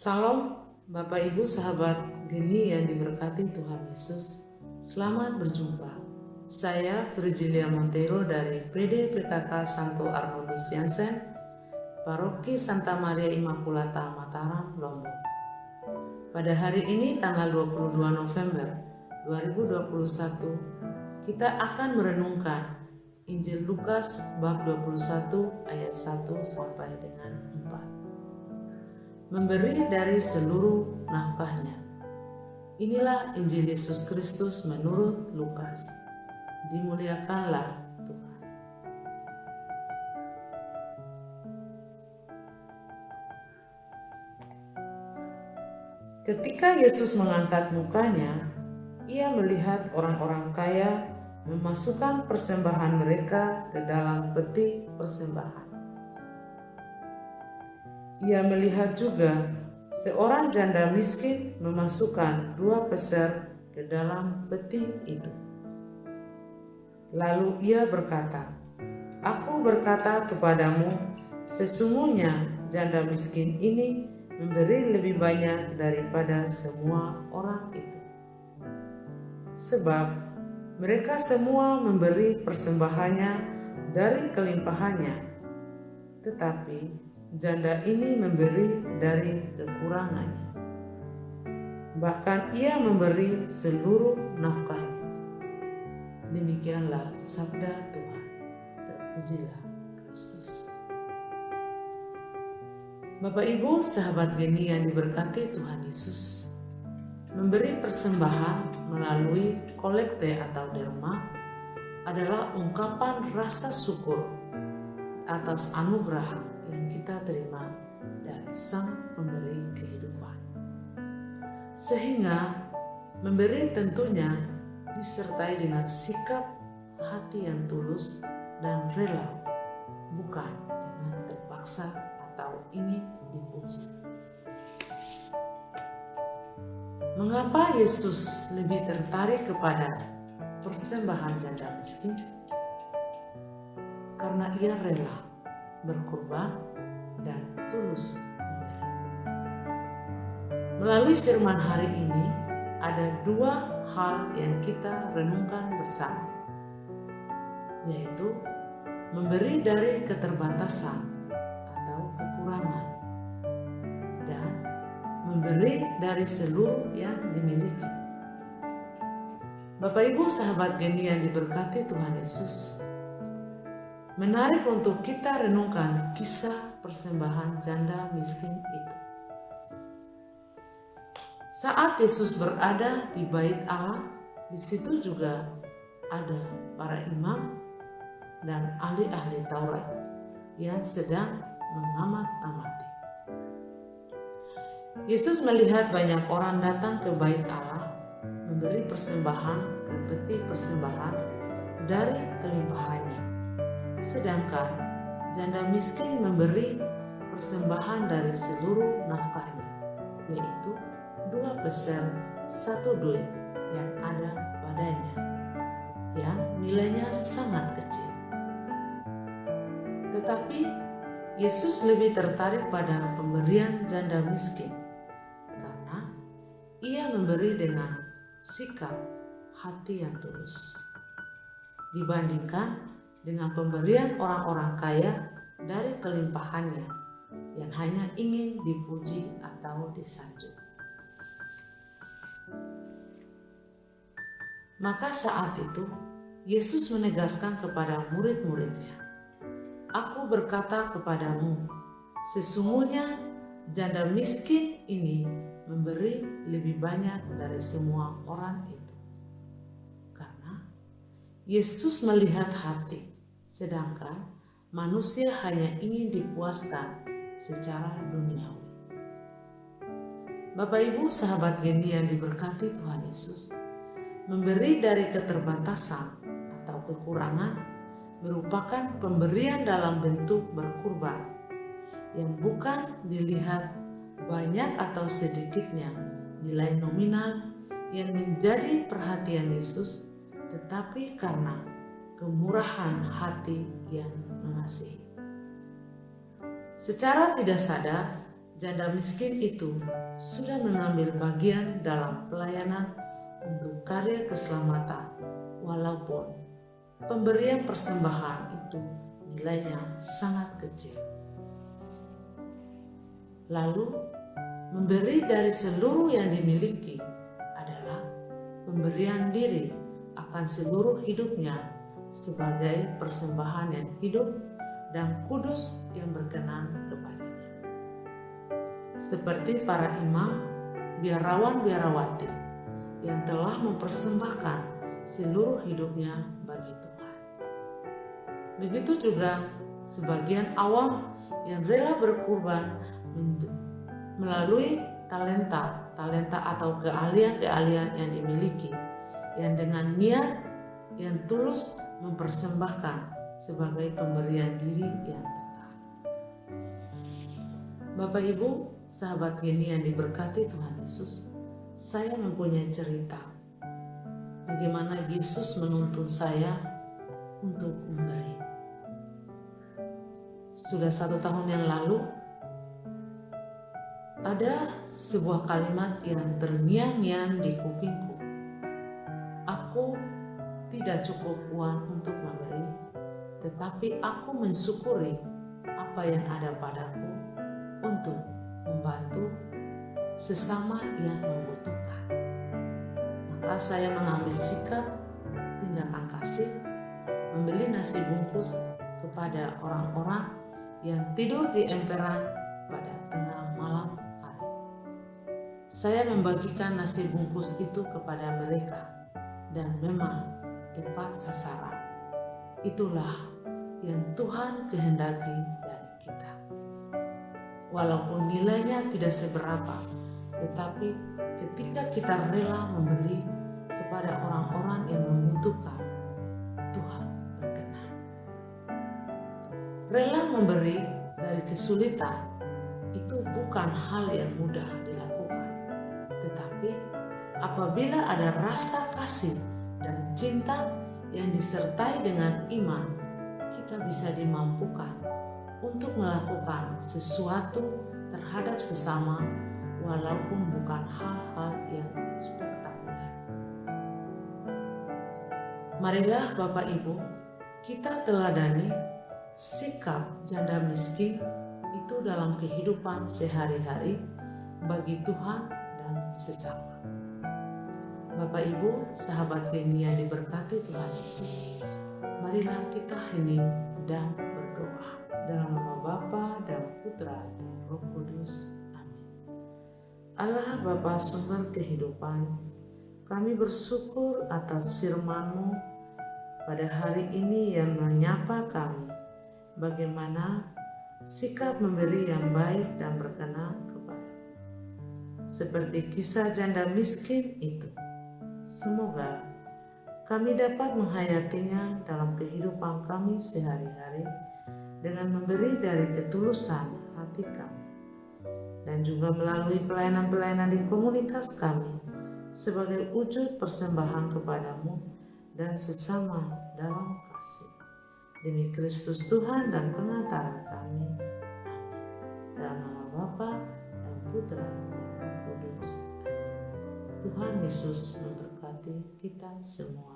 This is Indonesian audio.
Salam Bapak Ibu sahabat Geni yang diberkati Tuhan Yesus. Selamat berjumpa. Saya Virgilia Monteiro dari PD PKK Santo Arnoldus Jansen, Paroki Santa Maria Immaculata Mataram, Lombok. Pada hari ini tanggal 22 November 2021, kita akan merenungkan Injil Lukas bab 21 ayat 1 sampai dengan 4. Memberi dari seluruh nafkahnya. Inilah Injil Yesus Kristus menurut Lukas. Dimuliakanlah Tuhan. Ketika Yesus mengangkat mukanya, ia melihat orang-orang kaya memasukkan persembahan mereka ke dalam peti persembahan. Ia melihat juga seorang janda miskin memasukkan 2 peser ke dalam peti itu. Lalu ia berkata, "Aku berkata kepadamu, sesungguhnya janda miskin ini memberi lebih banyak daripada semua orang itu. Sebab mereka semua memberi persembahannya dari kelimpahannya, tetapi janda ini memberi dari kekurangannya. Bahkan ia memberi seluruh nafkahnya." Demikianlah sabda Tuhan. Terpujilah Kristus. Bapak Ibu sahabat Geni yang diberkati Tuhan Yesus, memberi persembahan melalui kolekte atau derma adalah ungkapan rasa syukur atas anugerah yang kita terima dari Sang Pemberi kehidupan. Sehingga memberi tentunya disertai dengan sikap hati yang tulus dan rela, bukan dengan terpaksa atau ingin dipuji. Mengapa Yesus lebih tertarik kepada persembahan janda miskin? Karena ia rela berkorban dan tulus memberi. Melalui firman hari ini ada 2 hal yang kita renungkan bersama, yaitu memberi dari keterbatasan atau kekurangan dan memberi dari seluruh yang dimiliki. Bapak Ibu sahabat Geni yang diberkati Tuhan Yesus, menarik untuk kita renungkan kisah persembahan janda miskin itu. Saat Yesus berada di Bait Allah, di situ juga ada para imam dan ahli-ahli Taurat yang sedang mengamat-amati. Yesus melihat banyak orang datang ke Bait Allah memberi persembahan ke peti persembahan dari kelimpahannya. Sedangkan janda miskin memberi persembahan dari seluruh nafkahnya, yaitu 2 peser 1 duit yang ada padanya, yang nilainya sangat kecil. Tetapi Yesus lebih tertarik pada pemberian janda miskin, karena ia memberi dengan sikap hati yang tulus, dibandingkan dengan pemberian orang-orang kaya dari kelimpahannya yang hanya ingin dipuji atau disanjung. Maka saat itu Yesus menegaskan kepada murid-muridnya, "Aku berkata kepadamu, sesungguhnya janda miskin ini memberi lebih banyak dari semua orang itu." Karena Yesus melihat hati, sedangkan manusia hanya ingin dipuaskan secara duniawi. Bapak Ibu sahabat Geni yang diberkati Tuhan Yesus, memberi dari keterbatasan atau kekurangan merupakan pemberian dalam bentuk berkurban, yang bukan dilihat banyak atau sedikitnya nilai nominal yang menjadi perhatian Yesus, tetapi karena kemurahan hati yang mengasihi. Secara tidak sadar, janda miskin itu sudah mengambil bagian dalam pelayanan untuk karya keselamatan, walaupun pemberian persembahan itu nilainya sangat kecil. Lalu, memberi dari seluruh yang dimiliki adalah pemberian diri akan seluruh hidupnya sebagai persembahan yang hidup dan kudus yang berkenan kepadanya. Seperti para imam, biarawan-biarawati yang telah mempersembahkan seluruh hidupnya bagi Tuhan. Begitu juga sebagian awam yang rela berkorban melalui talenta atau keahlian-keahlian yang dimiliki, yang dengan niat yang tulus mempersembahkan sebagai pemberian diri yang tetap. Bapak Ibu, sahabat Geni yang diberkati Tuhan Yesus, saya mempunyai cerita bagaimana Yesus menuntun saya untuk memberi. Sudah 1 tahun yang lalu, ada sebuah kalimat yang terngiang-ngiang di kupingku. Aku tidak cukup uang untuk memberi, tetapi aku mensyukuri apa yang ada padaku untuk membantu sesama yang membutuhkan. Maka saya mengambil sikap tindakan kasih, membeli nasi bungkus kepada orang-orang yang tidur di emperan pada tengah malam hari. Saya membagikan nasi bungkus itu kepada mereka, dan memang tepat sasaran. Itulah yang Tuhan kehendaki dari kita. Walaupun nilainya tidak seberapa, tetapi ketika kita rela memberi kepada orang-orang yang membutuhkan, Tuhan berkenan. Rela memberi dari kesulitan itu bukan hal yang mudah dilakukan, tetapi apabila ada rasa kasih dan cinta yang disertai dengan iman, kita bisa dimampukan untuk melakukan sesuatu terhadap sesama walaupun bukan hal-hal yang spektakuler. Marilah Bapak Ibu, kita teladani sikap janda miskin itu dalam kehidupan sehari-hari bagi Tuhan dan sesama. Bapak Ibu, sahabat Geni yang diberkati Tuhan Yesus, marilah kita hening dan berdoa. Dalam nama Bapa dan Putra dan Roh Kudus. Amin. Allah Bapa sumber kehidupan, kami bersyukur atas firman-Mu pada hari ini yang menyapa kami bagaimana sikap memberi yang baik dan berkenan kepada-Mu. Seperti kisah janda miskin itu, semoga kami dapat menghayatinya dalam kehidupan kami sehari-hari dengan memberi dari ketulusan hati kami, dan juga melalui pelayanan-pelayanan di komunitas kami sebagai wujud persembahan kepadamu dan sesama dalam kasih. Demi Kristus Tuhan dan pengantara kami. Amin. Dalam nama Bapa dan Putra dan Roh Kudus. Amin. Tuhan Yesus memberkati kita semua.